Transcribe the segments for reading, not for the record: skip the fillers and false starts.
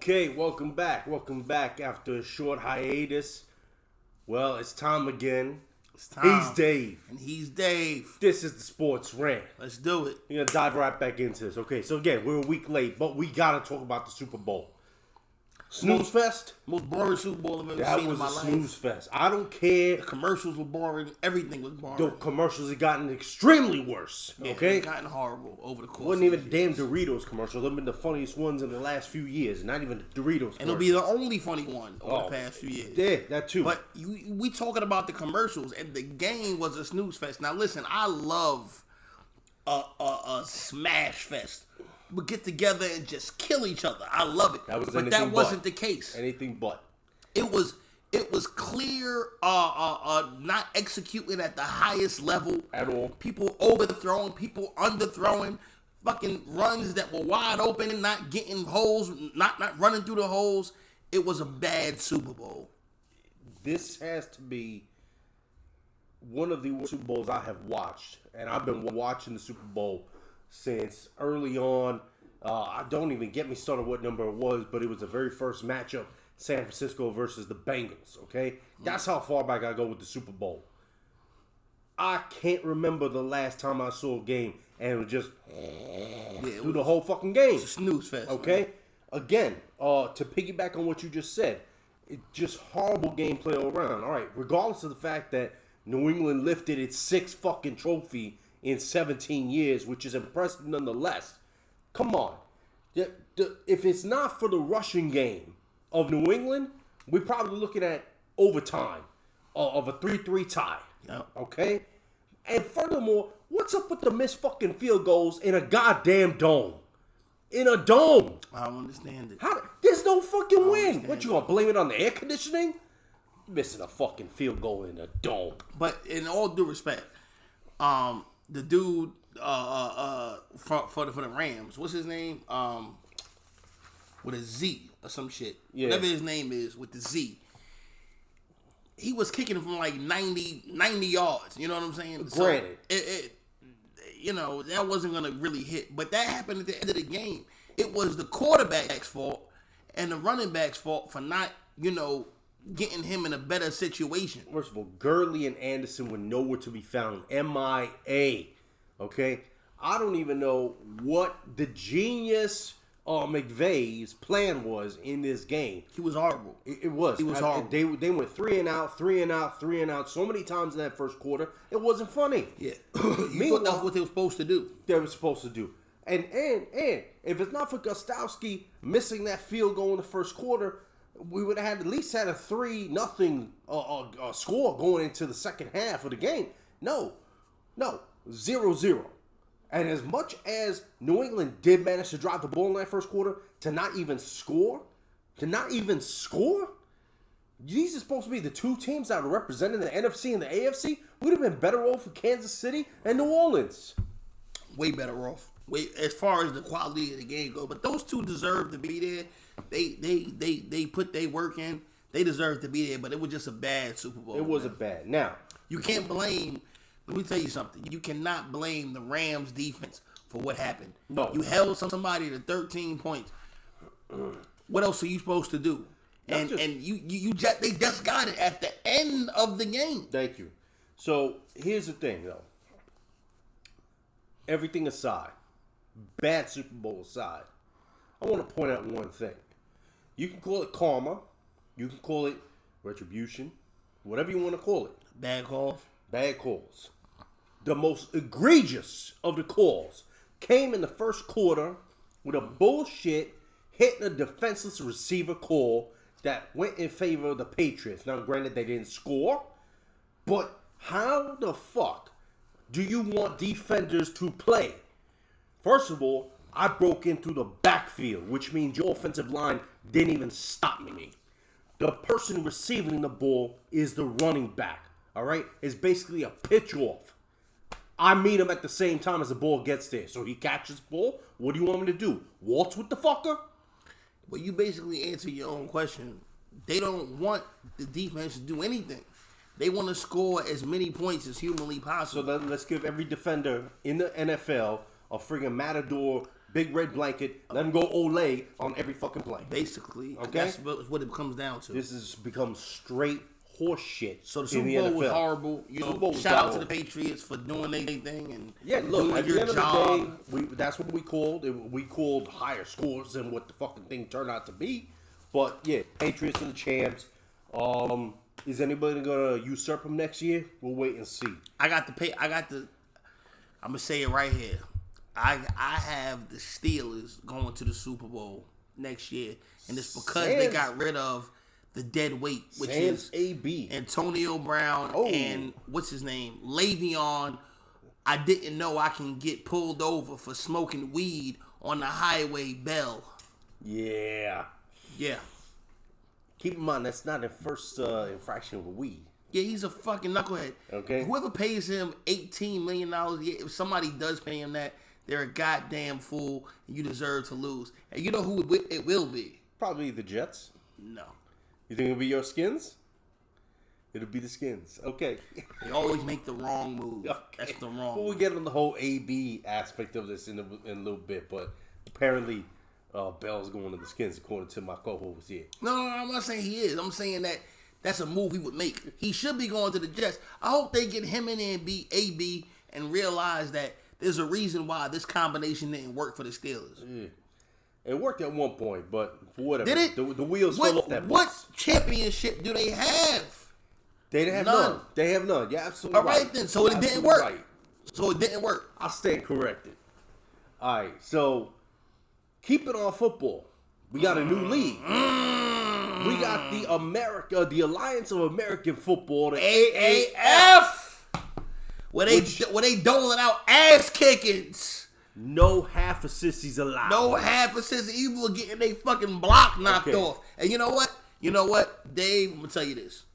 Okay, welcome back. Welcome back after a short hiatus. Well, it's time again. It's time. He's Dave. And he's Dave. This is the Sports Rant. Let's do it. We're going to dive right back into this. Okay, so again, we're a week late, but we got to talk about the Super Bowl. Snooze Fest? Most boring Super Bowl I've ever seen in my life. That was a snooze fest. I don't care. The commercials were boring. Everything was boring. The commercials have gotten extremely worse. Yeah, okay? they've gotten horrible over the course Wasn't of even damn Doritos commercials. They've been the funniest ones in the last few years. Not even the Doritos And it'll be the only funny one over the past few years. Yeah, that too. But we talking about the commercials, and the game was a snooze fest. Now listen, I love a smash fest. We get together and just kill each other. I love it. That wasn't the case. Anything but. It was clear not executing at the highest level at all. People overthrowing, people underthrowing, fucking runs that were wide open and not getting holes, not running through the holes. It was a bad Super Bowl. This has to be one of the worst Super Bowls I have watched, and I've been watching the Super Bowl since early on. I don't even get me started what number it was, but it was the very first matchup, San Francisco versus the Bengals, okay? That's how far back I go with the Super Bowl. I can't remember the last time I saw a game and it was just through the whole fucking game. It's a snooze fest. Okay? Man. Again, to piggyback on what you just said, it just horrible gameplay all around. All right, regardless of the fact that New England lifted its 6th fucking trophy in 17 years, which is impressive nonetheless. Come on. If it's not for the rushing game of New England, we're probably looking at overtime of a 3-3 tie. Yep. Okay? And furthermore, what's up with the missed fucking field goals in a goddamn dome? In a dome. I don't understand it. There's no fucking win. What, you gonna blame it on the air conditioning? Missing a fucking field goal in a dome. But in all due respect, the dude for the Rams, what's his name? With a Z or some shit. Yeah. Whatever his name is with the Z. He was kicking from like 90 yards. You know what I'm saying? Granted. So that wasn't going to really hit. But that happened at the end of the game. It was the quarterback's fault and the running back's fault for not, getting him in a better situation. First of all, Gurley and Anderson were nowhere to be found. MIA. Okay? I don't even know what the genius McVay's plan was in this game. He was horrible. It was. He was horrible. They went 3 and out so many times in that first quarter. It wasn't funny. Yeah. You thought that's what they were supposed to do. They were supposed to do. And if it's not for Gostowski missing that field goal in the first quarter, we would have at least had a 3-0 score going into the second half of the game. No, 0-0. And as much as New England did manage to drive the ball in that first quarter, to not even score, these are supposed to be the two teams that are representing the NFC and the AFC. We'd have been better off for Kansas City and New Orleans. Way better off. As far as the quality of the game goes. But those two deserve to be there. They put their work in. They deserve to be there, but it was just a bad Super Bowl. It wasn't bad. Now, you can't blame. Let me tell you something. You cannot blame the Rams defense for what happened. No. You held somebody to 13 points. What else are you supposed to do? And they just got it at the end of the game. Thank you. So here's the thing, though. Everything aside, bad Super Bowl aside, I want to point out one thing. You can call it karma. You can call it retribution. Whatever you want to call it. Bad calls. Bad calls. The most egregious of the calls came in the first quarter with a bullshit hitting a defenseless receiver call that went in favor of the Patriots. Now, granted, they didn't score, but how the fuck do you want defenders to play? First of all, I broke in through the backfield, which means your offensive line didn't even stop me. The person receiving the ball is the running back. All right? It's basically a pitch off. I meet him at the same time as the ball gets there. So he catches the ball. What do you want me to do? Waltz with the fucker? Well, you basically answer your own question. They don't want the defense to do anything. They want to score as many points as humanly possible. So let's give every defender in the NFL a friggin' matador big red blanket, let them go Olay on every fucking play. Basically, okay, that's what it comes down to. This has become straight horse shit. So the Super Bowl was horrible. Shout out to the Patriots for doing their thing and look, at the end job. of the day, that's what we called. We called higher scores than what the fucking thing turned out to be. But yeah, Patriots are the champs. Is anybody gonna usurp them next year? We'll wait and see. I'm gonna say it right here. I have the Steelers going to the Super Bowl next year, and it's because they got rid of the dead weight, which is AB, Antonio Brown, and what's his name, Le'Veon. I didn't know I can get pulled over for smoking weed on the highway. Bell. Yeah. Keep in mind that's not the first infraction of weed. Yeah, he's a fucking knucklehead. Okay. Whoever pays him $18 million a year, if somebody does pay him that, they're a goddamn fool, and you deserve to lose. And you know who it will be? Probably the Jets. No. You think it'll be your Skins? It'll be the Skins. Okay. They always make the wrong move. Okay. That's the wrong move. We'll get on the whole AB aspect of this in a little bit, but apparently Bell's going to the Skins according to my co-host here. No, I'm not saying he is. I'm saying that's a move he would make. He should be going to the Jets. I hope they get him in there and be AB and realize that there's a reason why this combination didn't work for the Steelers. Yeah. It worked at one point, but whatever. Did it? The wheels fell off that bus. What championship do they have? They didn't have none. They have none. Yeah, absolutely. All right then. So it didn't work. Right. So it didn't work. I stand corrected. All right. So keep it on football. We got a new league. We got the Alliance of American Football, the AAF. Where they doling out ass kickings. No half assists allowed. No half assists. Even were getting their fucking block knocked off. And you know what? Dave, I'm gonna tell you this.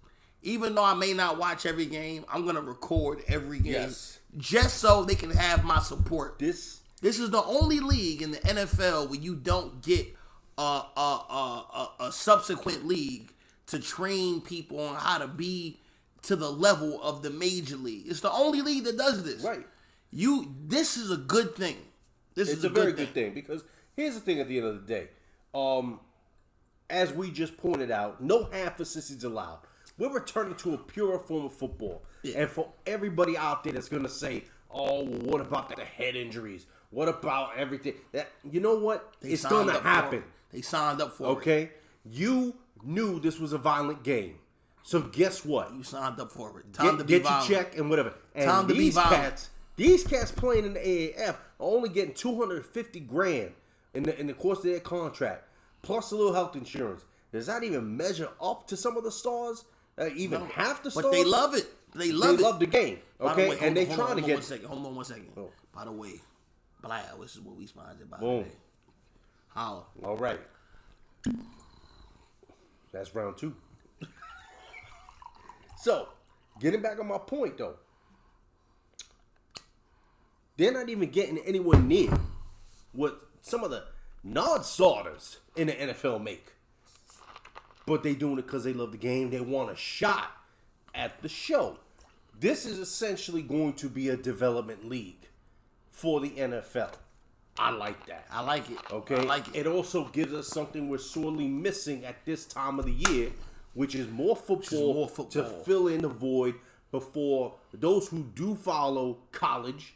Even though I may not watch every game, I'm gonna record every game just so they can have my support. This is the only league in the NFL where you don't get a subsequent league to train people on how to be to the level of the major league. It's the only league that does this. Right. This is a good thing. It's a very good thing because here's the thing at the end of the day. As we just pointed out, no half assists allowed. We're returning to a pure form of football. Yeah. And for everybody out there that's going to say, oh, what about the head injuries? What about everything? You know what? It's going to happen. They signed up for it. Okay? You knew this was a violent game. So guess what? You signed up for it. Get your check and whatever. And time to be violent. These cats playing in the AAF are only getting $250,000 in the course of their contract, plus a little health insurance. Does that even measure up to some of the stars? Half the stars? But they love it. They love the game. Okay, and they trying to get. Hold on one second. Oh. By the way, Black, this is what we sponsored by. Boom. Today. Holla. All right. That's round 2. So, getting back on my point though, they're not even getting anywhere near what some of the non-starters in the NFL make. But they doing it because they love the game. They want a shot at the show. This is essentially going to be a development league for the NFL. I like that. I like it. Okay? I like it. It also gives us something we're sorely missing at this time of the year, which is more football to fill in the void before those who do follow college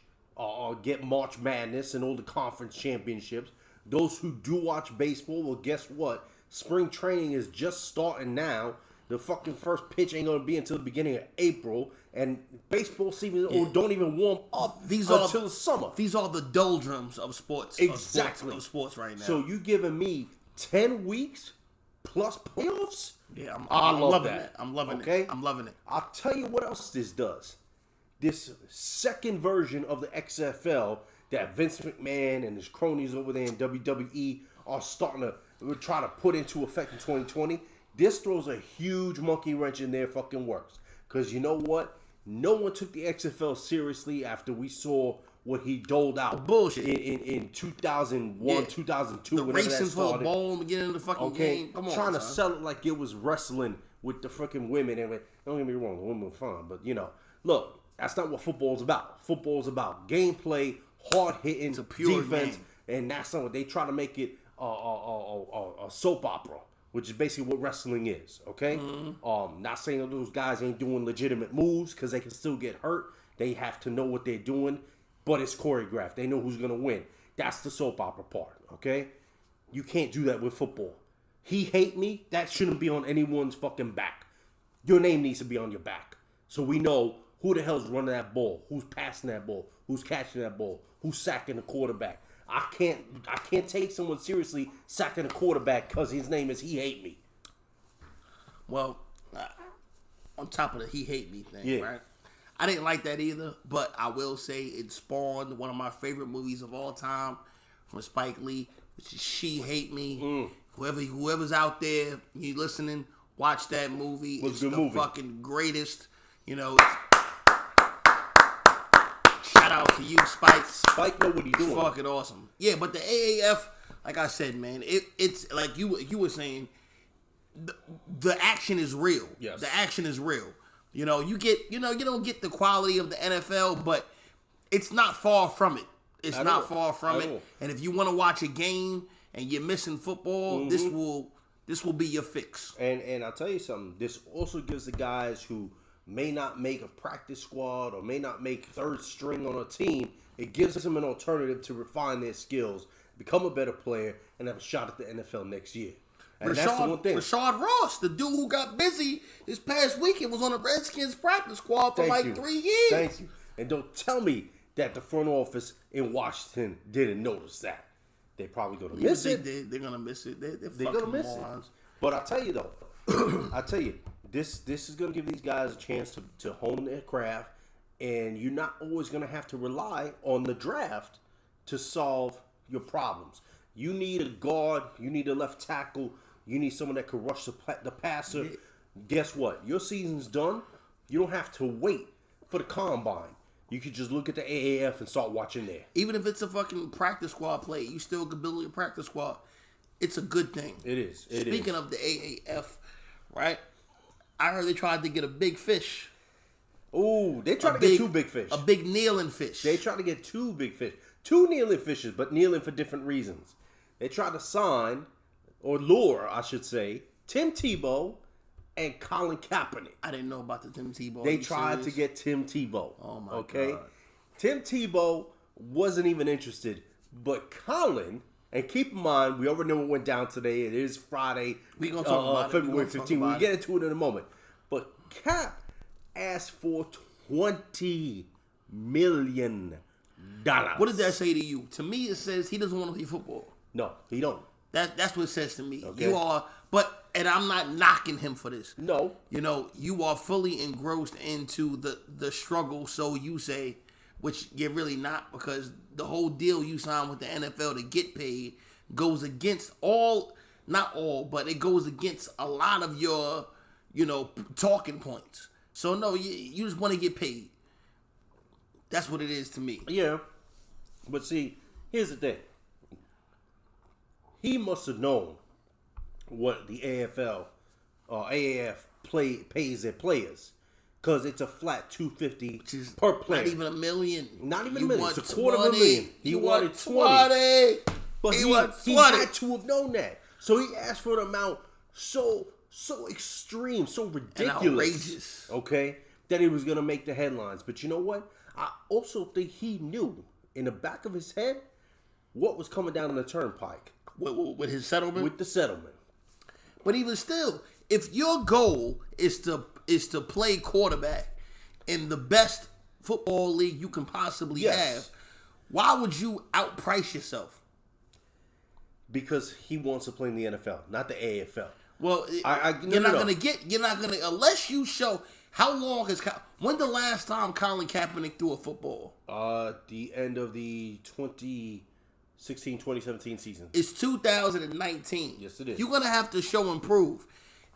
get March Madness and all the conference championships. Those who do watch baseball, well, guess what? Spring training is just starting now. The fucking first pitch ain't going to be until the beginning of April. And baseball season don't even warm up until the summer. These are the doldrums of sports. Exactly. Of sports right now. So you giving me 10 weeks plus playoffs? Yeah, I'm loving that. I'm loving it. I'm loving it. I'll tell you what else this does. This second version of the XFL that Vince McMahon and his cronies over there in WWE are starting to try to put into effect in 2020. This throws a huge monkey wrench in their fucking works. Because you know what? No one took the XFL seriously after we saw what he doled out. Bullshit. In 2001, 2002. The racing for the ball in the beginning of the fucking game. Come on, trying to sell it like it was wrestling with the freaking women. And don't get me wrong, the women were fine. But, look, that's not what football's about. Football's about gameplay, hard-hitting, defense. Game. and that's something they try to make it a soap opera, which is basically what wrestling is. Okay, not saying that those guys ain't doing legitimate moves because they can still get hurt. They have to know what they're doing, but it's choreographed. They know who's gonna win. That's the soap opera part. Okay, you can't do that with football. He hate me. That shouldn't be on anyone's fucking back. Your name needs to be on your back, so we know who the hell's running that ball, who's passing that ball, who's catching that ball, who's sacking the quarterback. I can't take someone seriously sacking a quarterback because his name is he hate me. Well, on top of the he hate me thing, right? I didn't like that either, but I will say it spawned one of my favorite movies of all time from Spike Lee, which is She Hate Me. Whoever's out there, you listening, watch that movie. It's the movie. Fucking greatest. You know, shout out to you, Spike. Spike know what he's doing. Fucking awesome. Yeah, but the AAF, like I said, man, it's like you were saying, the action is real. Yes. The action is real. You know, you don't get the quality of the NFL, but it's not far from it. It's not far from it. And if you want to watch a game and you're missing football, this will be your fix. And I'll tell you something. This also gives the guys who may not make a practice squad or may not make third string on a team, it gives them an alternative to refine their skills, become a better player, and have a shot at the NFL next year. And that's the one thing. Rashad Ross, the dude who got busy this past weekend, was on the Redskins practice squad for 3 years. Thank you. And don't tell me that the front office in Washington didn't notice that. They're probably going to miss it. They're going to miss it. They're going to miss it. But I'll tell you, though, this is going to give these guys a chance to hone their craft, and you're not always going to have to rely on the draft to solve your problems. You need a guard. You need a left tackle. You need someone that can rush the passer. Yeah. Guess what? Your season's done. You don't have to wait for the combine. You could just look at the AAF and start watching there. Even if it's a fucking practice squad play, you still can build your practice squad. It's a good thing. It is. Speaking of the AAF, right? I heard they tried to get a big fish. Ooh, they tried to get 2 big fish. A big kneeling fish. They tried to get 2 big fish. 2 kneeling fishes, but kneeling for different reasons. They tried to sign, or lure, I should say, Tim Tebow and Colin Kaepernick. I didn't know about the Tim Tebow. They tried to get Tim Tebow. Oh, my God. Tim Tebow wasn't even interested, but Colin, and keep in mind, we already know what went down today. It is Friday, we're gonna talk about February 15th. We'll get into it in a moment. But Cap asked for $20 million. What does that say to you? To me, it says he doesn't want to play football. No, he don't. That's what it says to me. Okay. You are, and I'm not knocking him for this. No. You know, you are fully engrossed into the struggle, so you say, which you're really not, because the whole deal you signed with the NFL to get paid goes against not all, but it goes against a lot of your, talking points. So no, you just want to get paid. That's what it is to me. Yeah. But see, here's the thing. He must have known what the AAF pays their players, because it's a flat $250 per player. Not even $1 million. Not even $1 million. It's $250,000. He wanted 20. But he had to have known that. So he asked for an amount so extreme, so ridiculous, and outrageous. Okay, that he was gonna make the headlines. But you know what? I also think he knew in the back of his head what was coming down the turnpike. With his settlement? With the settlement. But even still, if your goal is to play quarterback in the best football league you can possibly have, why would you outprice yourself? Because he wants to play in the NFL, not the AFL. Well, you're not gonna unless you show. How long when the last time Colin Kaepernick threw a football? The end of the 2016-2017 season. It's 2019. Yes, it is. You're going to have to show and prove.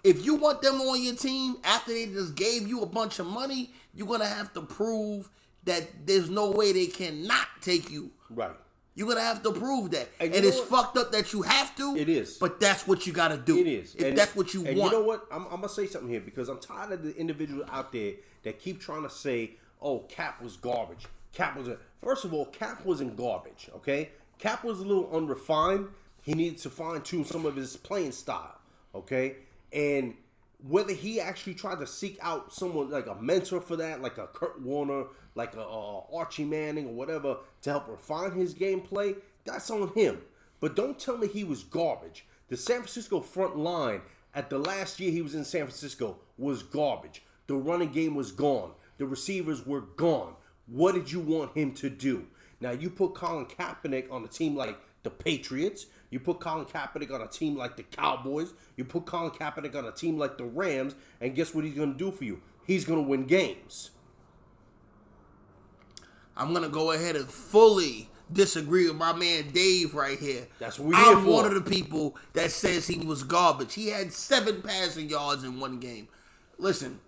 If you want them on your team after they just gave you a bunch of money, you're going to have to prove that there's no way they cannot take you. Right. You're going to have to prove that. And it's fucked up that you have to. It is. But that's what you got to do. It is. If that's what you want. And you know what? I'm going to say something here, because I'm tired of the individuals out there that keep trying to say, oh, Cap was garbage. First of all, Cap wasn't garbage, okay? Cap was a little unrefined. He needed to fine-tune some of his playing style, okay? And whether he actually tried to seek out someone like a mentor for that, like a Kurt Warner, like a Archie Manning or whatever, to help refine his gameplay, that's on him. But don't tell me he was garbage. The San Francisco front line at the last year he was in San Francisco was garbage. The running game was gone. The receivers were gone. What did you want him to do? Now, you put Colin Kaepernick on a team like the Patriots. You put Colin Kaepernick on a team like the Cowboys. You put Colin Kaepernick on a team like the Rams. And guess what he's going to do for you? He's going to win games. I'm going to go ahead and fully disagree with my man Dave right here. That's what we're here I'm for. one of the people that says he was garbage. He had 7 passing yards in one game. Listen.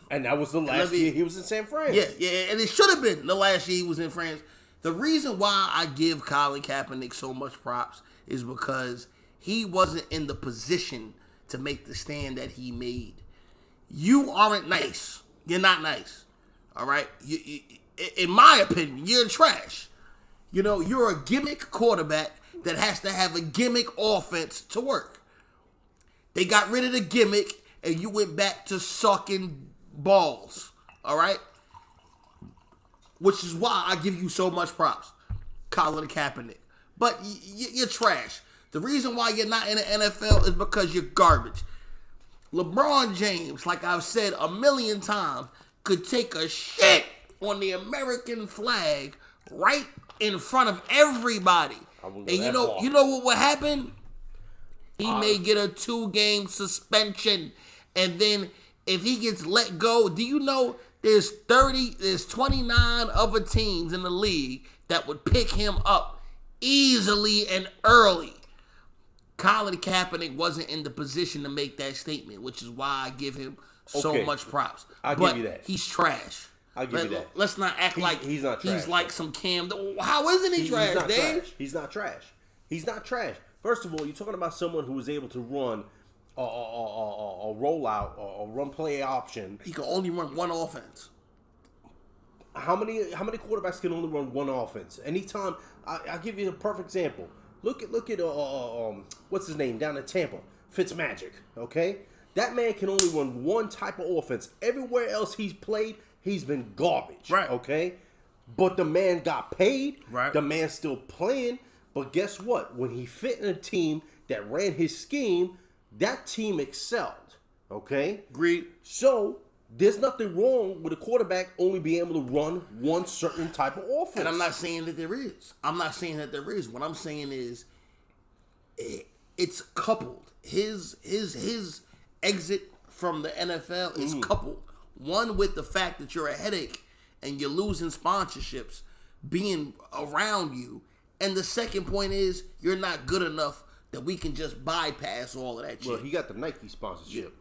And that was the last year he was in San Fran. Yeah, and it should have been the last year he was in France. The reason why I give Colin Kaepernick so much props is because he wasn't in the position to make the stand that he made. You aren't nice. You're not nice. All right? You, in my opinion, you're trash. You know, you're a gimmick quarterback that has to have a gimmick offense to work. They got rid of the gimmick, and you went back to sucking balls. All right? Which is why I give you so much props, Colin Kaepernick. But you're trash. The reason why you're not in the NFL is because you're garbage. LeBron James, like I've said a million times, could take a shit on the American flag right in front of everybody. And you know what would happen? He may get a 2-game suspension. And then if he gets let go, do you know there's 29 other teams in the league that would pick him up easily and early. Colin Kaepernick wasn't in the position to make that statement, which is why I give him so much props. I'll give you that. He's trash. I'll give you that. Let's not act like he's not trash. He's like some Cam. How isn't he trash, Dave? He's not trash. He's not trash. First of all, you're talking about someone who was able to run a rollout or run play option. He can only run one offense. How many quarterbacks can only run one offense? Anytime, I'll give you a perfect example. Look at what's his name down in Tampa, Fitzmagic. Okay, that man can only run one type of offense. Everywhere else he's played, he's been garbage. Right. Okay, but the man got paid. Right. The man's still playing. But guess what? When he fit in a team that ran his scheme, that team excelled. Okay? Agreed. So there's nothing wrong with a quarterback only being able to run one certain type of offense. And I'm not saying that there is. What I'm saying is it's coupled. His exit from the NFL is coupled. One with the fact that you're a headache and you're losing sponsorships being around you. And the second point is you're not good enough that we can just bypass all of that shit. Well, he got the Nike sponsorship,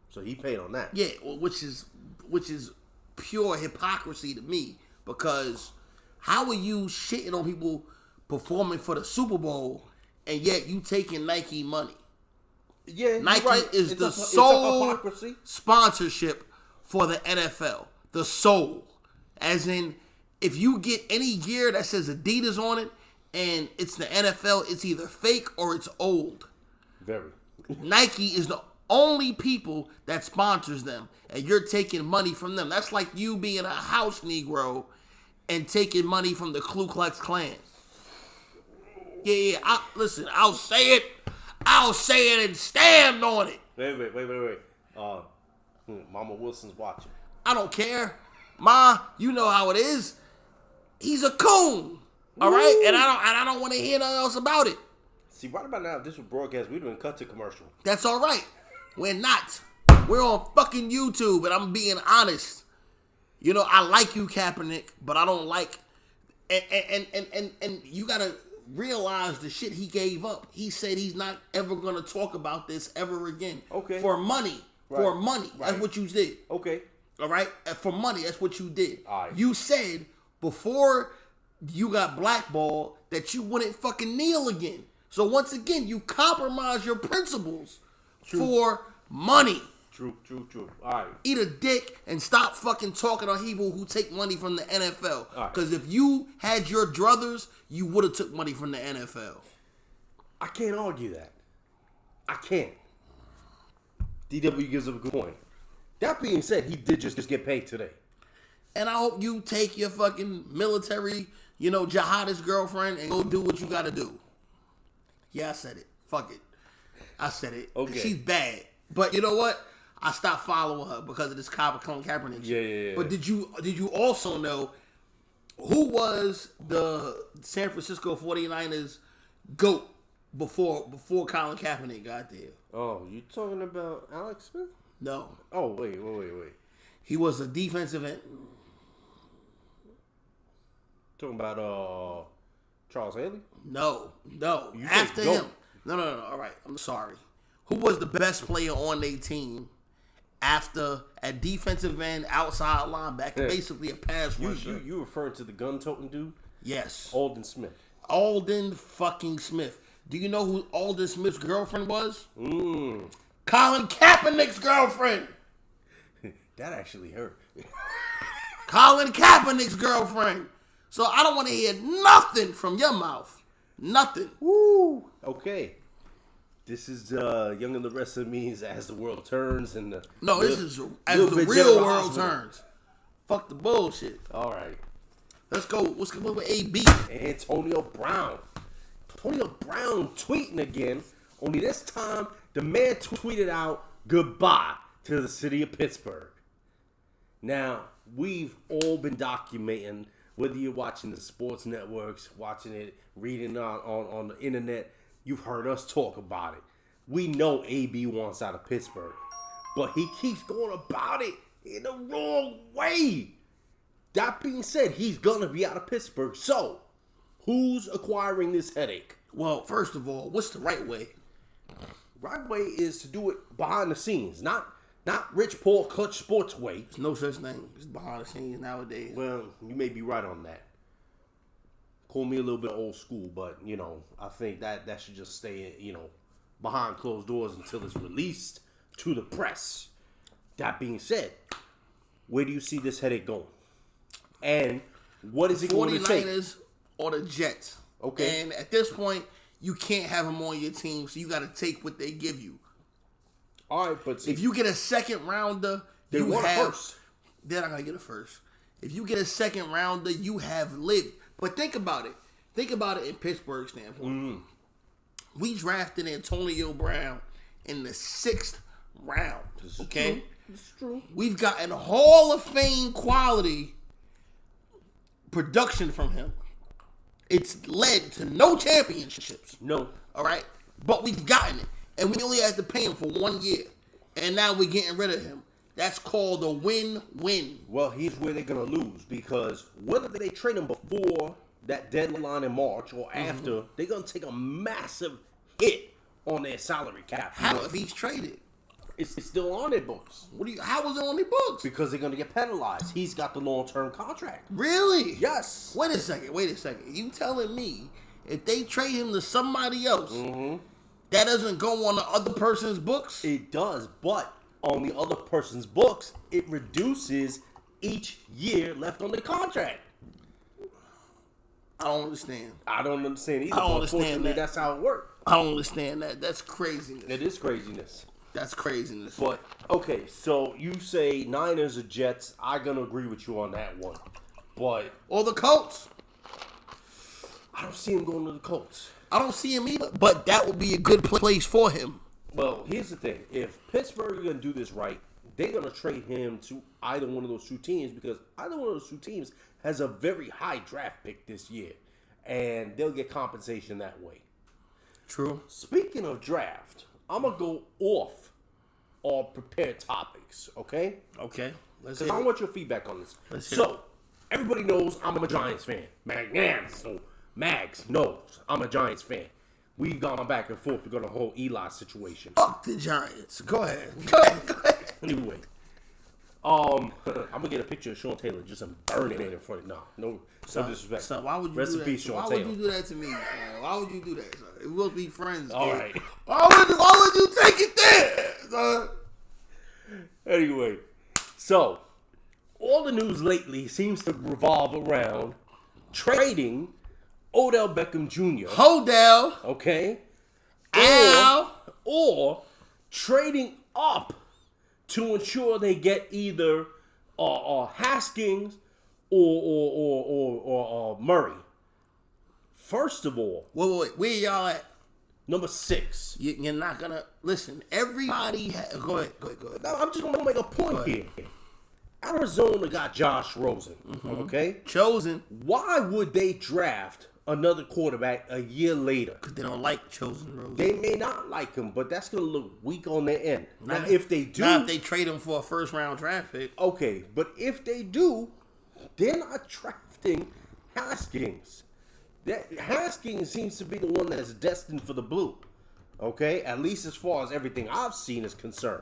so he paid on that. Yeah, which is pure hypocrisy to me, because how are you shitting on people performing for the Super Bowl and yet you taking Nike money? Yeah, Nike right. is the sole sponsorship for the NFL. The sole. As in, if you get any gear that says Adidas on it, and it's the NFL, it's either fake or it's old. Very. Nike is the only people that sponsors them, and you're taking money from them. That's like you being a house Negro and taking money from the Ku Klux Klan. Yeah. Listen, I'll say it and stand on it. Wait. Mama Wilson's watching. I don't care. Ma, you know how it is. He's a coon. All right, and I don't want to hear nothing else about it. See, right about now, if this was broadcast, we'd have been cut to commercial. That's all right. We're not. We're on fucking YouTube, and I'm being honest. You know, I like you, Kaepernick, but I don't like. And you gotta realize the shit he gave up. He said he's not ever gonna talk about this ever again. Okay. For money. Right. For money. Right. That's what you did. Okay. All right. For money, that's what you did. All right. You said before you got blackballed that you wouldn't fucking kneel again. So once again, you compromise your principles for money. True. All right. Eat a dick and stop fucking talking to people who take money from the NFL. Right. Because if you had your druthers, you would have took money from the NFL. I can't argue that. I can't. DW gives up a good point. That being said, he did just get paid today. And I hope you take your fucking military, jihadist girlfriend and go do what you gotta do. Yeah, I said it. Fuck it. I said it. Okay. She's bad. But you know what? I stopped following her because of this Colin Kaepernick shit. Yeah. But did you also know who was the San Francisco 49ers GOAT before Colin Kaepernick got there? Oh, you talking about Alex Smith? No. Oh, wait. He was a defensive end. Talking about Charles Haley? No. You After said him. GOAT. No. All right. I'm sorry. Who was the best player on their team after a defensive end, outside linebacker, basically a pass rusher? You referring to the gun-toting dude? Yes. Alden Smith. Alden fucking Smith. Do you know who Alden Smith's girlfriend was? Colin Kaepernick's girlfriend. That actually hurt. Colin Kaepernick's girlfriend. So I don't want to hear nothing from your mouth. Nothing. Woo! Okay. This is Young and the Rest of Me's As the World Turns. And this is As the Real World Turns. Fuck the bullshit. All right. Let's go. What's going on with AB? Antonio Brown. Antonio Brown tweeting again. Only this time, the man tweeted out goodbye to the city of Pittsburgh. Now, we've all been documenting, whether you're watching the sports networks, watching it, reading on the internet, you've heard us talk about it. We know AB wants out of Pittsburgh, but he keeps going about it in the wrong way. That being said, he's going to be out of Pittsburgh. So, who's acquiring this headache? Well, first of all, what's the right way? Right way is to do it behind the scenes, not Rich Paul Clutch Sports way. There's no such thing as behind the scenes nowadays. Well, you may be right on that. Call me a little bit old school, but, I think that should just stay, behind closed doors until it's released to the press. That being said, where do you see this headache going? And what is it going to take? 49ers or the Jets. Okay. And at this point, you can't have them on your team, so you got to take what they give you. All right, but see, if you get a second rounder, they want a first. They're not going to get a first. If you get a second rounder, you have lived. But think about it. Think about it in Pittsburgh standpoint. Mm-hmm. We drafted Antonio Brown in the 6th round. Okay? It's true. We've gotten Hall of Fame quality production from him. It's led to no championships. No. All right? But we've gotten it. And we only had to pay him for 1 year. And now we're getting rid of him. That's called a win-win. Well, here's where they're going to lose, because whether they trade him before that deadline in March or after, they're going to take a massive hit on their salary cap. How if he's traded? It's still on their books. How is it on their books? Because they're going to get penalized. He's got the long-term contract. Really? Yes. Wait a second. You telling me if they trade him to somebody else, that doesn't go on the other person's books? It does, but on the other person's books, it reduces each year left on the contract. I don't understand. I don't understand either. I don't understand that. That's how it works. I don't understand that. That's craziness. It is craziness. That's craziness. But, okay, so you say Niners or Jets. I'm going to agree with you on that one. But... Or the Colts. I don't see him going to the Colts. I don't see him either. But that would be a good place for him. Well, here's the thing. If Pittsburgh is going to do this right, they're going to trade him to either one of those two teams, because either one of those two teams has a very high draft pick this year. And they'll get compensation that way. True. Speaking of draft, I'm going to go off all prepared topics, okay? Okay. Because I want your feedback on this. So, everybody knows I'm a Giants fan. Mags knows I'm a Giants fan. We've gone back and forth because of the whole Eli situation. Fuck the Giants. Go ahead. Anyway, I'm gonna get a picture of Sean Taylor just burning it in front of no disrespect. So why would you Rest do in that? peace, Sean Why Taylor. would you do that to me? Man? Why would you do that? Son? We'll be friends. All kid. right. Why would you take it there? Son? Anyway, so all the news lately seems to revolve around trading Odell Beckham Jr. Hodell. Okay? Ow. Or trading up to ensure they get either Haskins or Murray. First of all, Wait. Where y'all at? number 6. You're not gonna listen. Everybody, go ahead. Now, I'm just gonna make a point here. Arizona got Josh Rosen. Okay, Chosen. why would they draft another quarterback a year later? Because they don't like Chosen Rosen. They may not like him, but that's gonna look weak on their end. Now, if they do, not if they trade him for a first round draft pick. okay, but if they do, they're not drafting Haskins. Haskins seems to be the one that's destined for the blue. Okay, at least as far as everything I've seen is concerned.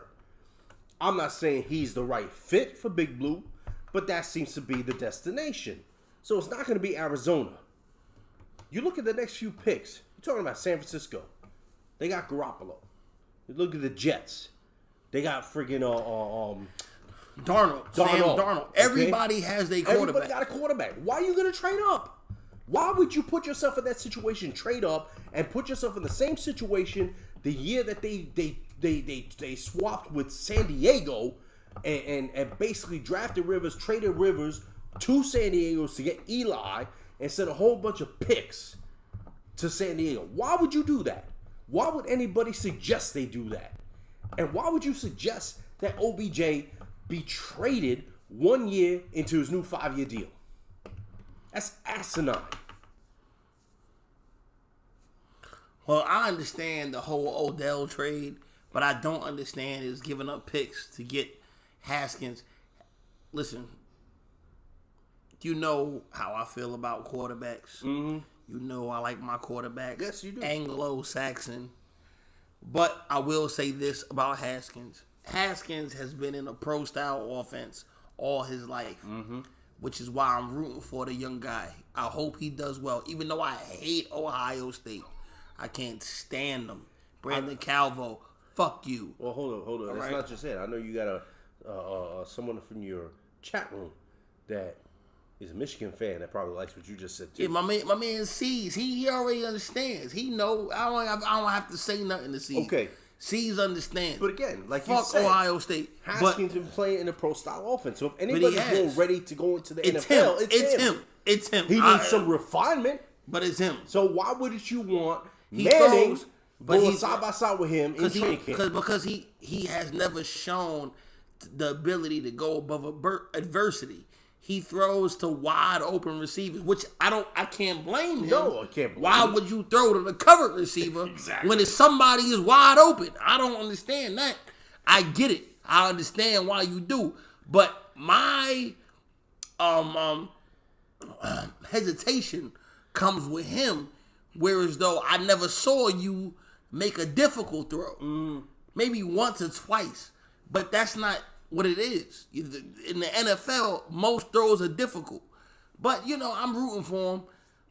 I'm not saying he's the right fit for Big Blue, but that seems to be the destination. So it's not going to be Arizona. You look at the next few picks. You're talking about San Francisco. They got Garoppolo. You look at the Jets. They got friggin' Darnold. Sam Darnold. Okay? Everybody has their quarterback. Everybody got a quarterback. Why are you going to trade up? Why would you put yourself in that situation, trade up, and put yourself in the same situation the year that they swapped with San Diego and basically drafted Rivers, traded Rivers to San Diego to get Eli and sent a whole bunch of picks to San Diego? Why would you do that? Why would anybody suggest they do that? And why would you suggest that OBJ be traded 1 year into his new 5-year deal? That's asinine. Well, I understand the whole Odell trade, but I don't understand is giving up picks to get Haskins. Listen, you know how I feel about quarterbacks. Mm-hmm. You know I like my quarterbacks. Yes, you do. Anglo-Saxon. But I will say this about Haskins. Haskins has been in a pro-style offense all his life. Mm-hmm. Which is why I'm rooting for the young guy. I hope he does well. Even though I hate Ohio State. I can't stand them. Brandon Calvo, fuck you. Well, hold on. All That's right. not just it. I know you got someone from your chat room that is a Michigan fan that probably likes what you just said too. Yeah, my man sees. He already understands. He know. I don't have to say nothing to see. Okay. Sees understands. But again, like fuck you said, Ohio State. Haskins been playing in a pro-style offense. So if anybody's more ready to go into the NFL, it's him. He needs some refinement. But it's him. So why wouldn't you want Manning going side by side with him in training camp? Because he has never shown the ability to go above adversity. He throws to wide open receivers, which I can't blame him. No, I can't blame Why him. would you throw to the covered receiver Exactly. when somebody is wide open? I don't understand that. I get it. I understand why you do. But my hesitation comes with him, whereas though I never saw you make a difficult throw. Maybe once or twice, but that's not what it is. In the NFL, most throws are difficult. But, I'm rooting for him,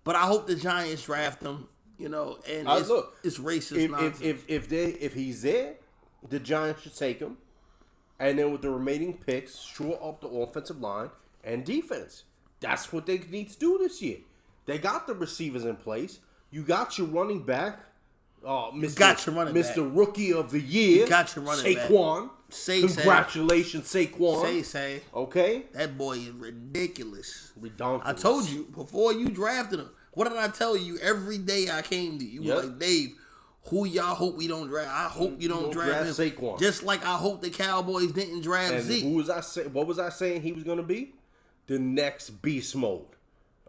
but I hope the Giants draft him, and it's racist nonsense. If he's there, the Giants should take him, and then with the remaining picks, shore up the offensive line and defense. That's what they need to do this year. They got the receivers in place. You got your running back, Mr. Rookie of the Year. You got your running Saquon. back. Congratulations, Saquon. Say. Okay? That boy is ridiculous. Redonkulous. I told you before you drafted him. What did I tell you every day I came to you? You were like, Dave, who y'all hope we don't draft? I hope you don't draft him. Saquon. Just like I hope the Cowboys didn't draft and Zeke. What was I saying he was going to be? The next beast mode.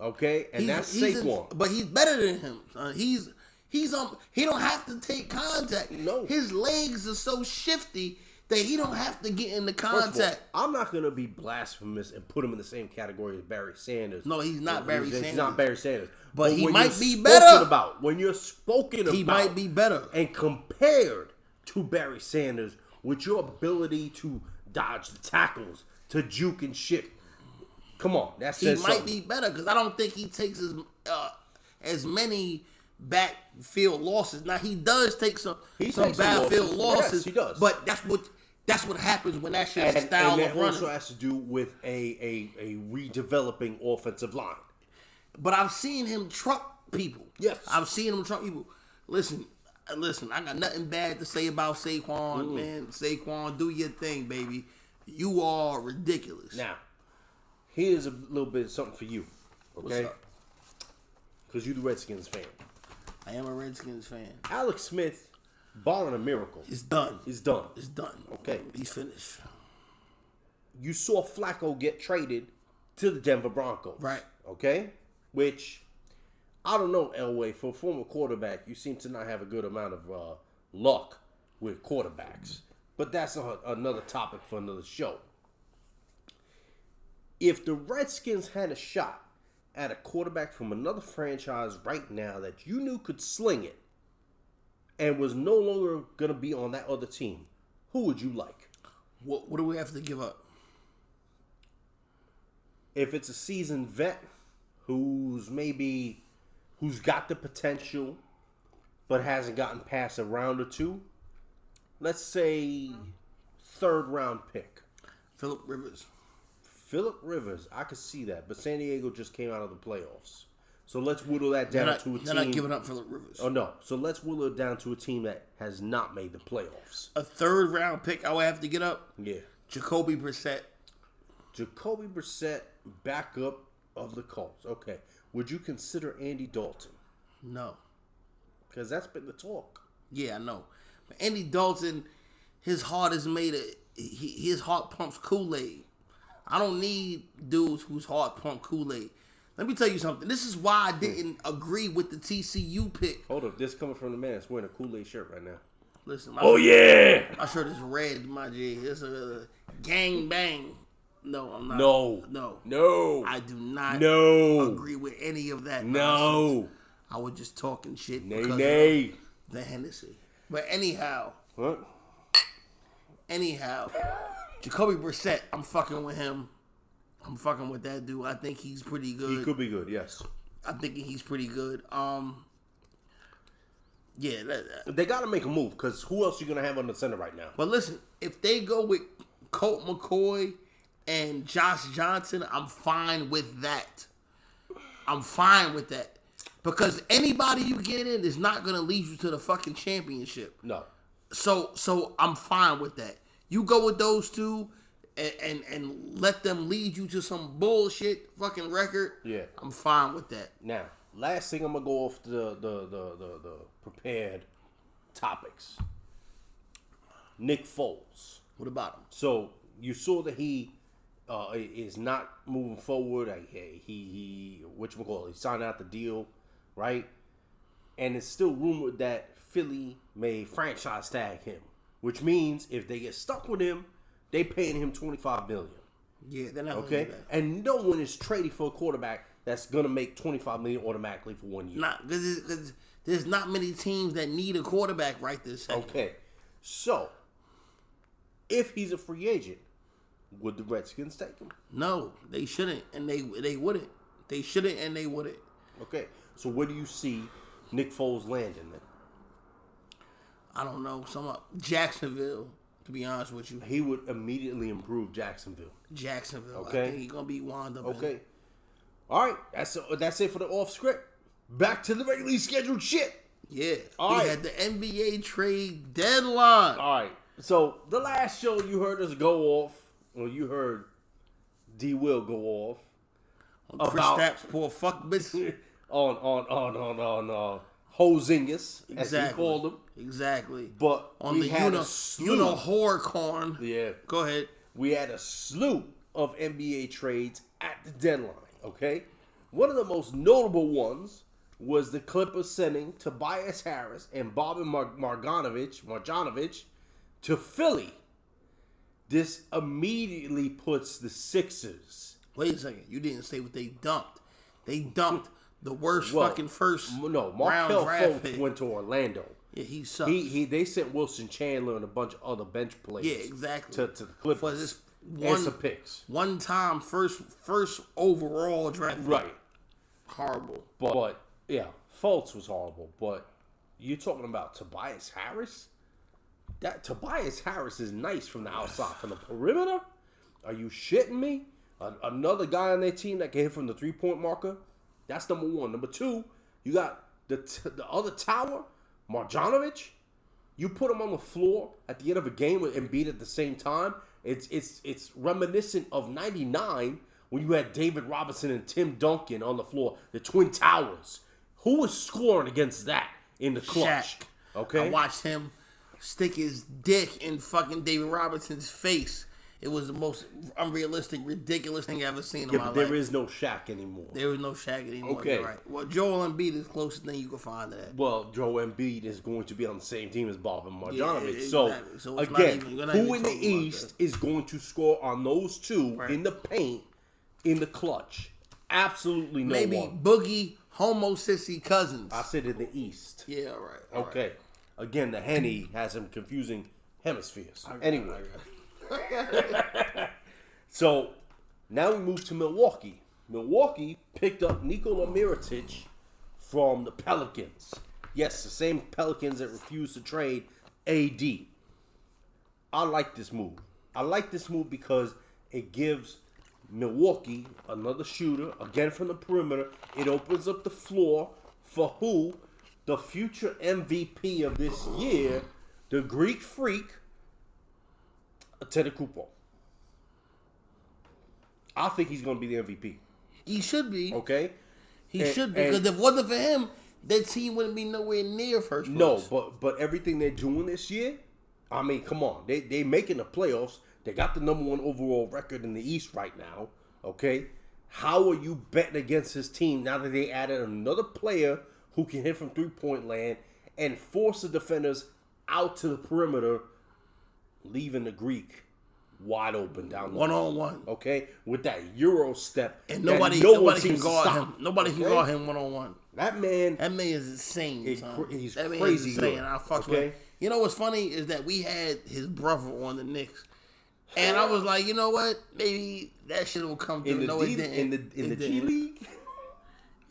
Okay? And that's Saquon. But he's better than him, son. He don't have to take contact. No. His legs are so shifty that he don't have to get into contact. All, I'm not going to be blasphemous and put him in the same category as Barry Sanders. No, he's not Barry Sanders. He's not Barry Sanders. But he might be better. When you're spoken about. He might be better. And compared to Barry Sanders with your ability to dodge the tackles, to juke and shit. Come on. That says He might something. be better because I don't think he takes as many backfield losses. Now, he does take some backfield losses. Yes, he does. But that's what That's what happens when that's your style of running. And that also has to do with a redeveloping offensive line. But I've seen him truck people. Yes. I've seen him truck people. Listen, I got nothing bad to say about Saquon, man. Saquon, do your thing, baby. You are ridiculous. Now, here's a little bit of something for you, okay? What's up? Because you're the Redskins fan. I am a Redskins fan. Alex Smith, barring a miracle, It's done. is done. It's done. Okay. He's finished. You saw Flacco get traded to the Denver Broncos. Right. Okay? Which, I don't know, Elway, for a former quarterback, you seem to not have a good amount of luck with quarterbacks. But that's another topic for another show. If the Redskins had a shot at a quarterback from another franchise right now that you knew could sling it and was no longer going to be on that other team, who would you like? What do we have to give up? If it's a seasoned vet who's got the potential but hasn't gotten past a round or two, let's say 3rd round pick. Phillip Rivers. Phillip Rivers, I could see that, but San Diego just came out of the playoffs. So let's whittle that down to a team. They're not giving up Phillip Rivers. Oh, no. So let's whittle it down to a team that has not made the playoffs. A 3rd round pick I would have to get up? Yeah. Jacoby Brissett. Jacoby Brissett, backup of the Colts. Okay. Would you consider Andy Dalton? No. Because that's been the talk. Yeah, I know. But Andy Dalton, his heart is made of... His heart pumps Kool-Aid. I don't need dudes whose heart pump Kool-Aid. Let me tell you something. This is why I didn't agree with the TCU pick. Hold up. This coming from the man that's wearing a Kool-Aid shirt right now. Listen. Yeah! My shirt is red, my G. It's a gang bang. No, I'm not. No. I do not agree with any of that. No. Nonsense. I was just talking shit because of the Hennessy. But anyhow. What? Jacoby Brissett, I'm fucking with him. I'm fucking with that dude. I think he's pretty good. He could be good, yes. I'm thinking he's pretty good. Yeah. They got to make a move because who else you going to have on the center right now? But listen, if they go with Colt McCoy and Josh Johnson, I'm fine with that. Because anybody you get in is not going to lead you to the fucking championship. No. So I'm fine with that. You go with those two and let them lead you to some bullshit fucking record. Yeah. I'm fine with that. Now, last thing I'm going to go off the prepared topics. Nick Foles. What about him? So, you saw that he is not moving forward. He signed out the deal, right? And it's still rumored that Philly may franchise tag him, which means if they get stuck with him, they paying him $25 million. Yeah, they're not okay. Gonna do that. And no one is trading for a quarterback that's gonna make $25 million automatically for 1 year. Not because there's not many teams that need a quarterback right this second. Okay, so if he's a free agent, would the Redskins take him? No, they shouldn't, and they wouldn't. They shouldn't, and they wouldn't. Okay, so where do you see Nick Foles landing then? I don't know. Jacksonville, to be honest with you. He would immediately improve Jacksonville. Okay. I think he's going to be wound up. Okay. All right. That's it for the off script. Back to the regularly scheduled shit. Yeah. All right. We had the NBA trade deadline. All right. So the last show you heard us go off, or you heard D. Will go off. Chris Stapps, poor fuck bitch. on Hozingus, as we called him. Exactly. But on we the had a slew. Horcorn. Yeah. Go ahead. We had a slew of NBA trades at the deadline, okay? One of the most notable ones was the Clippers sending Tobias Harris and Bobby Marjanovic to Philly. This immediately puts the Sixers. Wait a second. You didn't say what they dumped. They dumped the worst fucking first Markel Fultz went to Orlando. Yeah, he sucks. They sent Wilson Chandler and a bunch of other bench players. Yeah, exactly. To the Clippers. For this and some picks. One time first overall draft. Right. Horrible. But yeah, Fultz was horrible. But you're talking about Tobias Harris? That Tobias Harris is nice from the outside. From the perimeter? Are you shitting me? Another guy on their team that can hit from the 3-point marker? That's number one. Number two, you got the other tower, Marjanovic. You put him on the floor at the end of a game with Embiid at the same time. It's reminiscent of '99 when you had David Robinson and Tim Duncan on the floor, the Twin Towers. Who was scoring against that in the clutch? Shaq. Okay, I watched him stick his dick in fucking David Robinson's face. It was the most unrealistic, ridiculous thing I've ever seen in my life. There is no Shaq anymore. There is no Shaq anymore. Okay. You're right. Well, Joel Embiid is the closest thing you can find to that. Well, Joel Embiid is going to be on the same team as Bob and Marjanovic. Yeah, exactly. So again, who in the East is going to score on those two in the paint, in the clutch? Absolutely no Maybe one. Boogie, Homo Sissy Cousins. I said in the East. Yeah, all right. Okay. Right. Again, the Henny has him confusing hemispheres. Anyway. So, now we move to Milwaukee. Milwaukee picked up Nikola Mirotic from the Pelicans. Yes, the same Pelicans that refused to trade AD. I like this move. I like this move because it gives Milwaukee another shooter, again from the perimeter. It opens up the floor for who? The future MVP of this year, the Greek freak, Antetokounmpo. I think he's going to be the MVP. He should be. Okay? He should be. Because if it wasn't for him, that team wouldn't be nowhere near first place. No, but everything they're doing this year, I mean, come on. They making the playoffs. They got the number one overall record in the East right now. Okay? How are you betting against his team now that they added another player who can hit from three-point land and force the defenders out to the perimeter, leaving the Greek wide open down the one-on-one. Okay? With that Euro step. And nobody can guard him. Nobody can guard him one-on-one. That man is insane. He's that man crazy. Is insane. I fucks with him. You know what's funny is that we had his brother on the Knicks. And I was like, you know what? Maybe that shit will come through. No, it didn't. In the G League?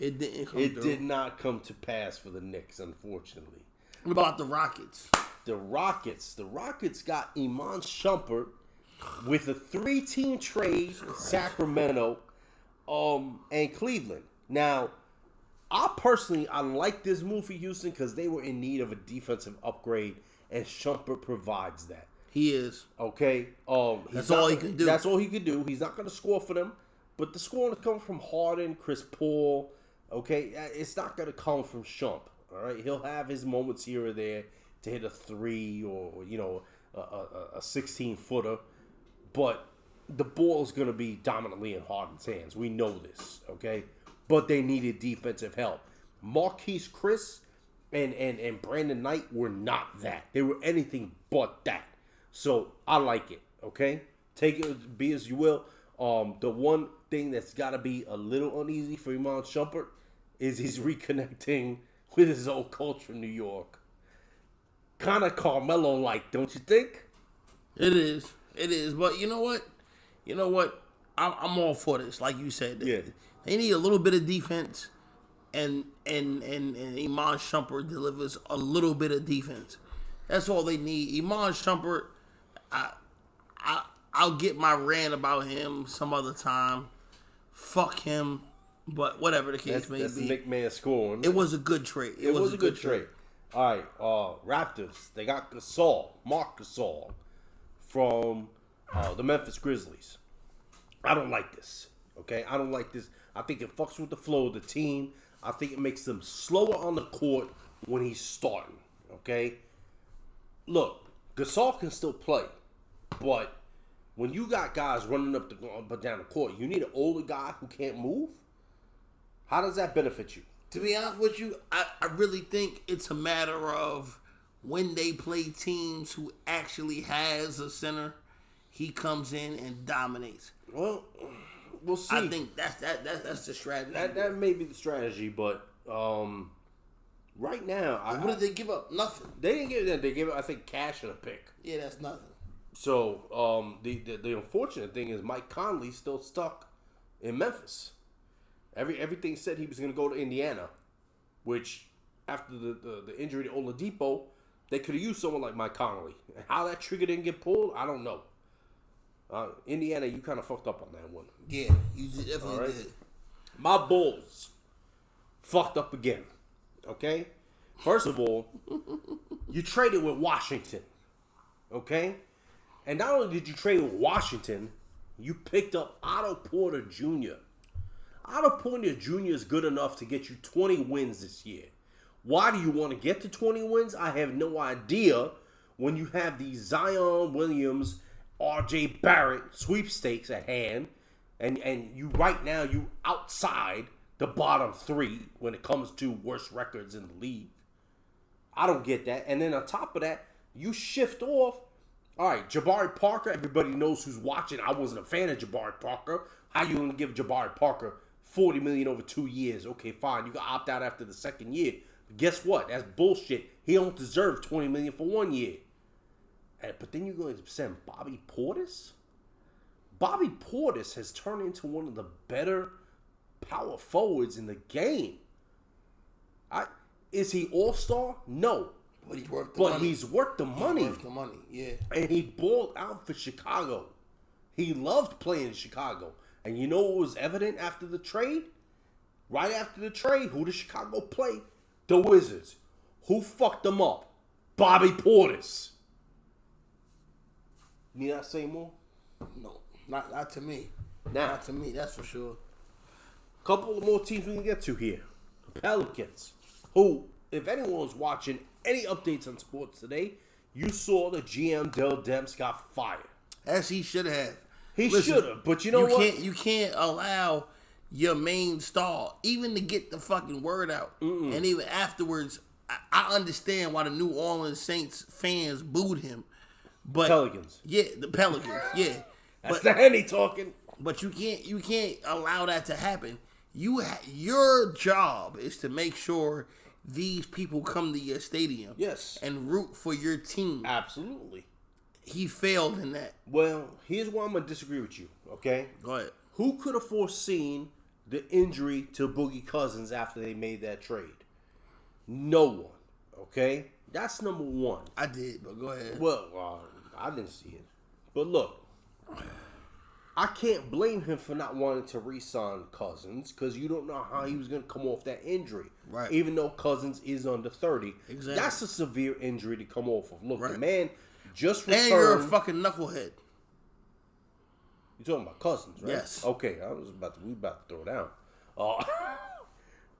It didn't come It through. did not come to pass for the Knicks, unfortunately. What about the Rockets? The Rockets got Iman Shumpert with a 3-team trade, Sacramento, and Cleveland. Now, I like this move for Houston because they were in need of a defensive upgrade, and Shumpert provides that. He is. Okay? That's all he can do. That's all he can do. He's not going to score for them, but the scoring is coming from Harden, Chris Paul. Okay? It's not going to come from Shump. All right? He'll have his moments here or there to hit a 3 or, a 16-footer. But the ball is going to be dominantly in Harden's hands. We know this, okay? But they needed defensive help. Marquise Chris and Brandon Knight were not that. They were anything but that. So I like it, okay? Take it, be as you will. The one thing that's got to be a little uneasy for Iman Shumpert is he's reconnecting with his old coach from New York. Kind of Carmelo-like, don't you think? It is. It is, but you know what? I'm all for this. Like you said, yeah. They need a little bit of defense, and Iman Shumpert delivers a little bit of defense. That's all they need. Iman Shumpert, I'll get my rant about him some other time. Fuck him, but whatever the case may that's be. That's Nick Man scoring. It was a good trade. It was a good trade. All right, Raptors. They got Marc Gasol from the Memphis Grizzlies. I don't like this. Okay, I don't like this. I think it fucks with the flow of the team. I think it makes them slower on the court when he's starting. Okay, look, Gasol can still play, but when you got guys running up down the court, you need an older guy who can't move. How does that benefit you? To be honest with you, I really think it's a matter of when they play teams who actually has a center, he comes in and dominates. Well, we'll see. I think that's the strategy. That may be the strategy, but right now, what did they give up? Nothing. They didn't give that. They gave, I think, cash and a pick. Yeah, that's nothing. So the unfortunate thing is Mike Conley's still stuck in Memphis. Everything said he was going to go to Indiana, which after the injury to Oladipo, They could have used someone like Mike Conley. How that trigger didn't get pulled, I don't know. Indiana, you kind of fucked up on that one. Yeah, you definitely did. My Bulls fucked up again. Okay? First of all, you traded with Washington. Okay? And not only did you trade with Washington, you picked up Otto Porter Jr. Otto Porter Jr. is good enough to get you 20 wins this year. Why do you want to get to 20 wins? I have no idea when you have the Zion Williams, R.J. Barrett sweepstakes at hand, and you right now, you outside the bottom three when it comes to worst records in the league. I don't get that. And then on top of that, you shift off. All right, Jabari Parker, everybody knows who's watching. I wasn't a fan of Jabari Parker. How you going to give Jabari Parker $40 million over 2 years? Okay, fine. You got opt out after the second year. But guess what? That's bullshit. He don't deserve $20 million for 1 year. But then you're going to send Bobby Portis? Bobby Portis has turned into one of the better power forwards in the game. Is he all-star? No. But he's worth the money. He's worth the money. He's worth the money, yeah. And he balled out for Chicago. He loved playing in Chicago. And you know what was evident after the trade? Right after the trade, who did Chicago play? The Wizards. Who fucked them up? Bobby Portis. Need I say more? No, not to me. Not to me, that's for sure. Couple of more teams we can get to here. The Pelicans. Who, if anyone was watching any updates on sports today, you saw the GM Dell Demps got fired. As he should have. He should have, but you know what? You can't allow your main star even to get the fucking word out. And even afterwards, I understand why the New Orleans Saints fans booed him. But Pelicans. Yeah, the Pelicans. Yeah. That's the Henny talking. But you can't allow that to happen. Your job is to make sure these people come to your stadium. Yes. And root for your team. Absolutely. He failed in that. Well, here's why I'm going to disagree with you, okay? Go ahead. Who could have foreseen the injury to Boogie Cousins after they made that trade? No one, okay? That's number one. I did, but go ahead. Well, I didn't see it. But look, I can't blame him for not wanting to re-sign Cousins because you don't know how he was going to come off that injury. Right. Even though Cousins is under 30. Exactly. That's a severe injury to come off of. Look, the man just returned. And you're a fucking knucklehead. You're talking about Cousins, right? Yes. Okay, we about to throw down.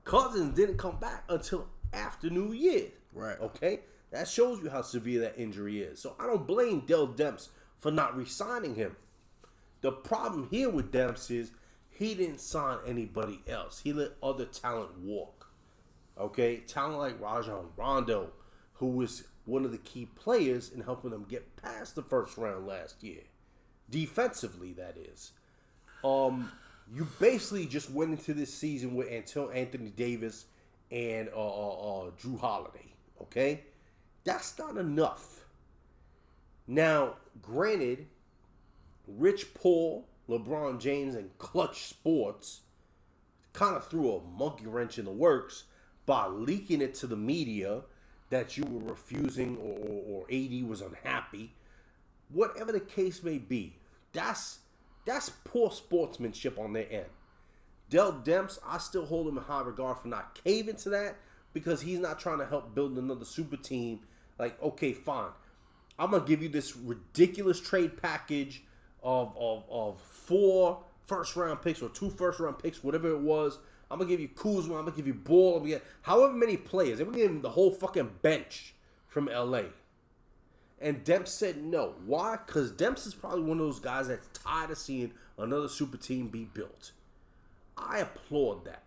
Cousins didn't come back until after New Year. Right. Okay? That shows you how severe that injury is. So I don't blame Dell Demps for not re-signing him. The problem here with Demps is he didn't sign anybody else. He let other talent walk. Okay? Talent like Rajon Rondo, who was one of the key players in helping them get past the first round last year. Defensively, that is. You basically just went into this season with Anthony Davis and Drew Holiday. Okay? That's not enough. Now, granted, Rich Paul, LeBron James, and Clutch Sports kind of threw a monkey wrench in the works by leaking it to the media that you were refusing or AD was unhappy. Whatever the case may be, that's poor sportsmanship on their end. Dell Demps, I still hold him in high regard for not caving to that because he's not trying to help build another super team. Like, okay, fine. I'm going to give you this ridiculous trade package of 4 first-round picks or 2 first-round picks, whatever it was. I'm going to give you Kuzma. I'm going to give you Ball. I'm going to get however many players. I'm going to give him the whole fucking bench from L.A. And Demps said no. Why? Because Demps is probably one of those guys that's tired of seeing another super team be built. I applaud that.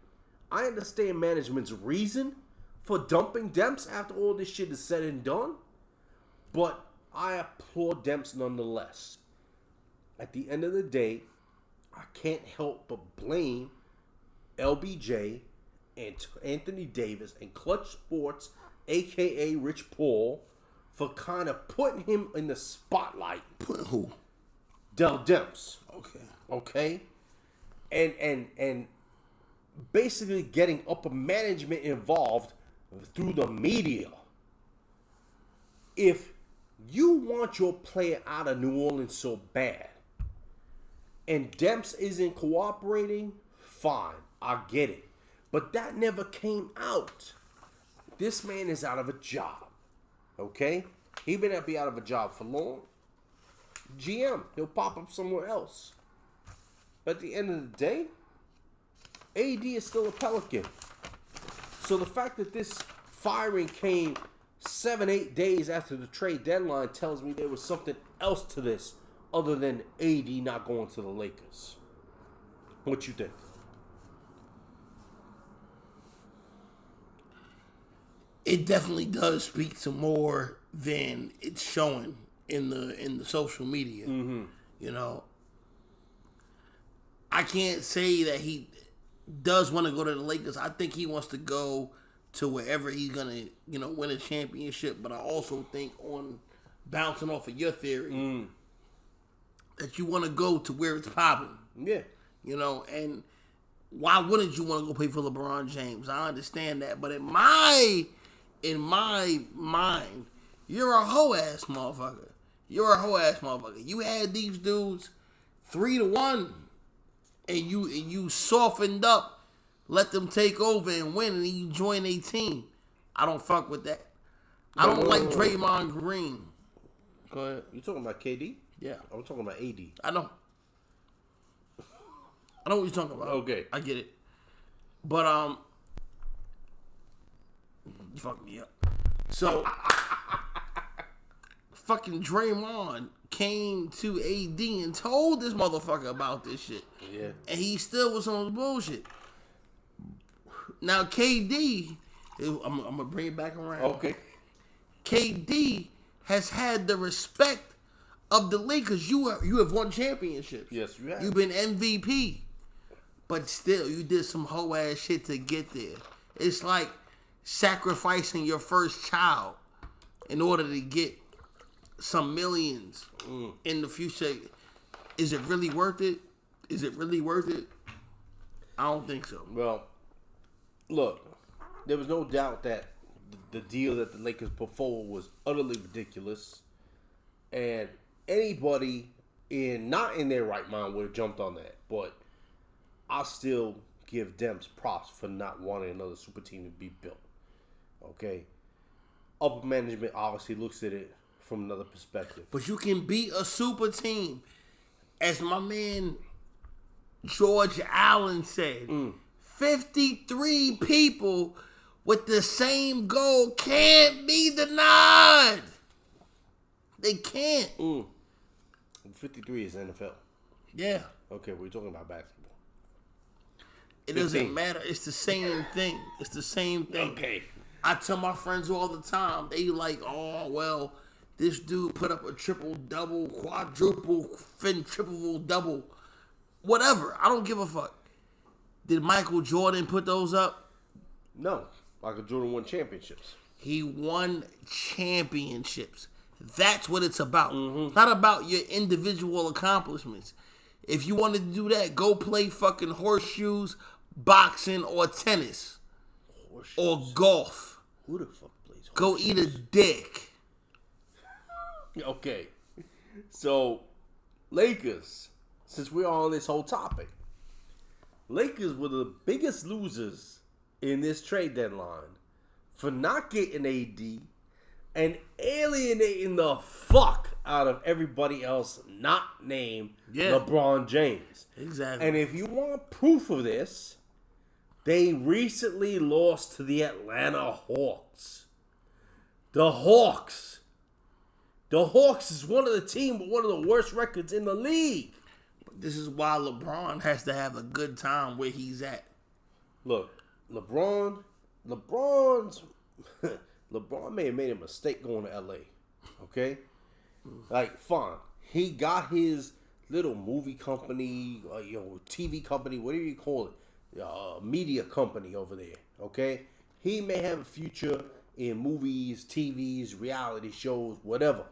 I understand management's reason for dumping Demps after all this shit is said and done. But I applaud Demps nonetheless. At the end of the day, I can't help but blame LBJ and Anthony Davis and Clutch Sports, a.k.a. Rich Paul, for kind of putting him in the spotlight. Putting who? Dell Demps. Okay. And basically getting upper management involved through the media. if you want your player out of New Orleans so bad, and Demps isn't cooperating, fine, I get it. But that never came out. This man is out of a job. Okay? He may not be out of a job for long. GM, he'll pop up somewhere else. But at the end of the day, AD is still a Pelican. So the fact that this firing came 7-8 days after the trade deadline tells me there was something else to this other than AD not going to the Lakers. What you think? It definitely does speak to more than it's showing in the social media. Mm-hmm. You know, I can't say that he does want to go to the Lakers. I think he wants to go to wherever he's gonna, win a championship. But I also think, on bouncing off of your theory, that you want to go to where it's popping. Yeah. And why wouldn't you want to go play for LeBron James? I understand that, but in my mind, you're a hoe ass motherfucker. You had these dudes 3-1, and you softened up, let them take over and win, and then you join a team. I don't fuck with that. I don't like Draymond Green. Go ahead. You talking about KD? Yeah. I'm talking about AD. I know what you're talking about. Okay. I get it. But, you fucked me up. So, fucking Draymond came to AD and told this motherfucker about this shit. Yeah. And he still was on the bullshit. Now, KD, I'm going to bring it back around. Okay. KD has had the respect of the Lakers. You have won championships. Yes, you have. You've been MVP. But still, you did some hoe ass shit to get there. It's like sacrificing your first child in order to get some millions in the future. Is it really worth it? I don't think so. Well, look, there was no doubt that the deal that the Lakers put forward was utterly ridiculous, and anybody not in their right mind would have jumped on that. But I still give Demps props for not wanting another super team to be built. Okay? Upper management obviously looks at it from another perspective. But you can be a super team. As my man George Allen said, 53 people with the same goal can't be denied. They can't. 53 is NFL. Yeah. Okay, we're talking about basketball. It doesn't matter. It's the same thing. Okay. I tell my friends all the time, they like, oh, well, this dude put up a triple-double, quadruple, triple-double, whatever. I don't give a fuck. Did Michael Jordan put those up? No. Michael Jordan won championships. He won championships. That's what it's about. Mm-hmm. Not about your individual accomplishments. If you wanted to do that, go play fucking horseshoes, boxing, or tennis. Horseshoes. Or golf. Who the fuck plays horseshoes? Go eat a dick. Okay. So, Lakers, since we're on this whole topic, Lakers were the biggest losers in this trade deadline for not getting AD and alienating the fuck out of everybody else not named LeBron James. Exactly. And if you want proof of this, they recently lost to the Atlanta Hawks. The Hawks is one of the team with one of the worst records in the league. But this is why LeBron has to have a good time where he's at. Look, LeBron may have made a mistake going to LA. Okay? Like, fine. He got his little movie company, TV company, whatever you call it, media company over there. Okay? He may have a future in movies, TVs, reality shows, whatever.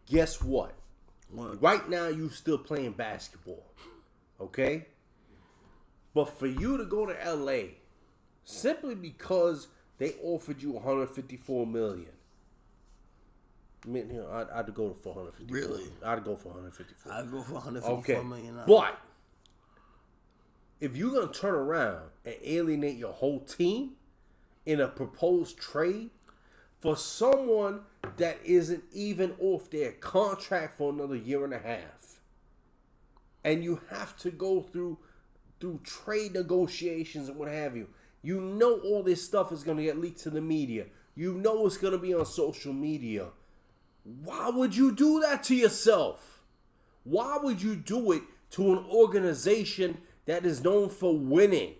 Guess what? Right now, you still playing basketball. Okay? But for you to go to LA, simply because they offered you $154 million, I'd go for 154. Really? I'd go for 154. I'd go for 154 million. But if you're gonna turn around and alienate your whole team in a proposed trade for someone that isn't even off their contract for another year and a half, and you have to go through trade negotiations and what have you, you know all this stuff is gonna get leaked to the media. You know it's gonna be on social media. Why would you do that to yourself? Why would you do it to an organization that is known for winning?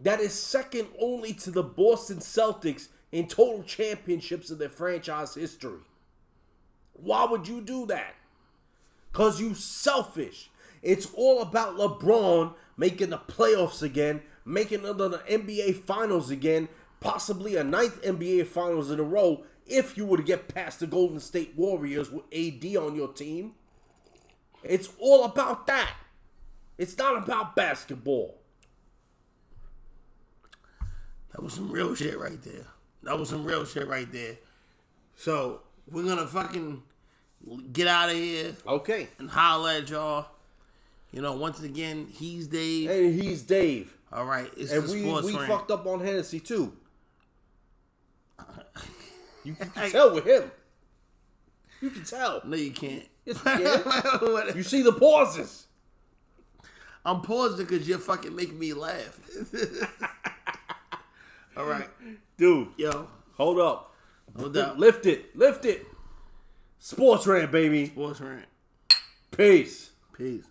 That is second only to the Boston Celtics in total championships in their franchise history. Why would you do that? Because you selfish. It's all about LeBron making the playoffs again, making another NBA Finals again, possibly a 9th NBA Finals in a row, if you were to get past the Golden State Warriors with AD on your team. It's all about that. It's not about basketball. That was some real shit right there. So, we're going to fucking get out of here. Okay. And holler at y'all. You know, once again, he's Dave. And he's Dave. All right. It's and the Sports Rant. We fucked up on Hennessy, too. You can tell with him. You can tell. No, you can't. Yes, you can. You see the pauses. I'm pausing because you're fucking making me laugh. All right. Dude. Yo. Hold up. Hold up. Lift it. Sports Rant, baby. Sports Rant. Peace. Peace.